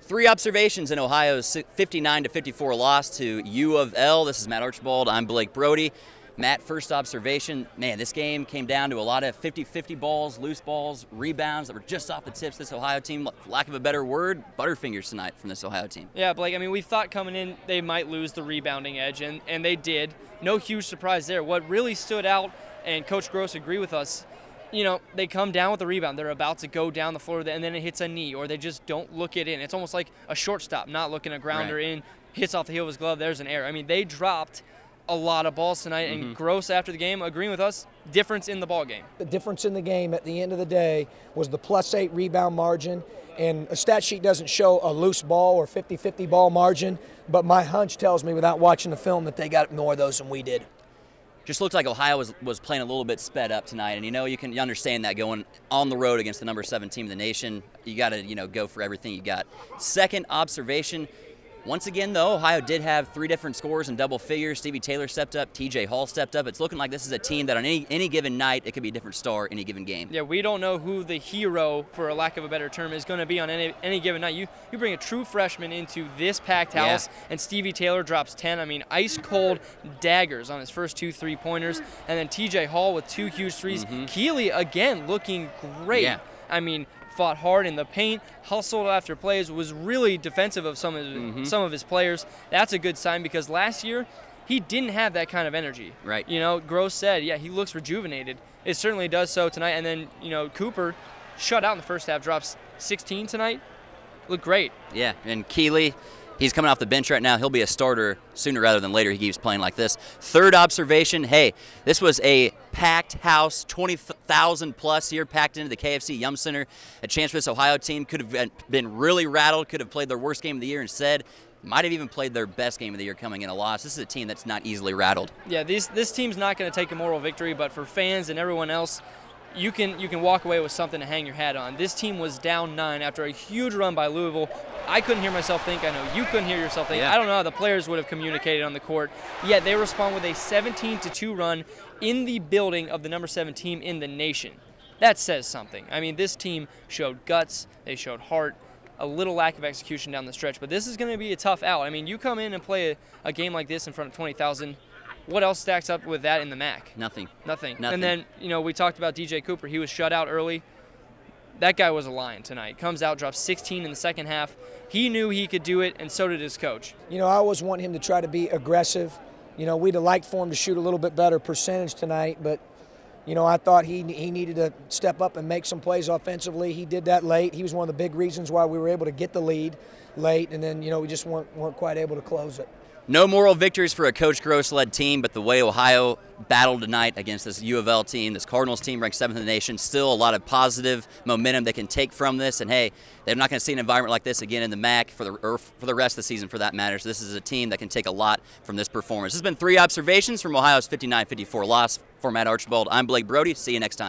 Three observations in Ohio's 59-54 loss to U of L. This is Matt Archibald. I'm Blake Brodie. Matt, first observation, man, this game came down to a lot of 50-50 balls, loose balls, rebounds that were just off the tips. This Ohio team, for lack of a better word, butterfingers tonight from this Ohio team. Yeah, Blake, I mean, we thought coming in they might lose the rebounding edge, and they did. No huge surprise there. What really stood out, and Coach Gross agreed with us, you know, they come down with the rebound. They're about to go down the floor, and then it hits a knee, or they just don't look it in. It's almost like a shortstop not looking a grounder in, hits off the heel of his glove, there's an error. I mean, they dropped a lot of balls tonight, and Gross, after the game, agreeing with us, difference in the ball game. The difference in the game at the end of the day was the +8 rebound margin, and a stat sheet doesn't show a loose ball or 50-50 ball margin, but my hunch tells me without watching the film that they got more of those than we did. Just looked like Ohio was playing a little bit sped up tonight, and you can understand that going on the road against the number 7 team in the nation. You got to go for everything you got. Second observation. Once again, though, Ohio did have 3 different scores in double figures. Stevie Taylor stepped up. TJ Hall stepped up. It's looking like this is a team that on any given night, it could be a different star any given game. Yeah, we don't know who the hero, for a lack of a better term, is going to be on any given night. You bring a true freshman into this packed house, and Stevie Taylor drops 10. I mean, ice-cold daggers on his first 2 3-pointers. And then TJ Hall with 2 huge threes. Keeley, again, looking great. Yeah. I mean, fought hard in the paint, hustled after plays, was really defensive of some of his players. That's a good sign, because last year he didn't have that kind of energy. Right. Gross said, yeah, he looks rejuvenated. It certainly does so tonight. And then, Cooper, shut out in the first half, drops 16 tonight. Looked great. Yeah, and Keeley, he's coming off the bench right now. He'll be a starter sooner rather than later. He keeps playing like this. Third observation, hey, this was a packed house, 20,000 plus here packed into the KFC Yum Center. A chance for this Ohio team. Could have been really rattled, could have played their worst game of the year instead. Might have even played their best game of the year coming in a loss. This is a team that's not easily rattled. Yeah, this team's not going to take a moral victory, but for fans and everyone else, you can walk away with something to hang your hat on. This team was down 9 after a huge run by Louisville. I couldn't hear myself think. I know you couldn't hear yourself think. Yeah. I don't know how the players would have communicated on the court. Yet they respond with a 17-2 run in the building of the number 7 team in the nation. That says something. I mean, this team showed guts. They showed heart. A little lack of execution down the stretch. But this is going to be a tough out. I mean, you come in and play a game like this in front of 20,000. What else stacks up with that in the MAC? Nothing. And then, we talked about DJ Cooper. He was shut out early. That guy was a lion tonight. Comes out, drops 16 in the second half. He knew he could do it, and so did his coach. I always want him to try to be aggressive. We'd have liked for him to shoot a little bit better percentage tonight, but, I thought he needed to step up and make some plays offensively. He did that late. He was one of the big reasons why we were able to get the lead late, and then, we just weren't quite able to close it. No moral victories for a Coach Gross-led team, but the way Ohio battled tonight against this U of L team, this Cardinals team ranked 7th in the nation, still a lot of positive momentum they can take from this. And, hey, they're not going to see an environment like this again in the MAC for the rest of the season, for that matter. So this is a team that can take a lot from this performance. This has been 3 observations from Ohio's 59-54 loss. For Matt Archibald, I'm Blake Brodie. See you next time.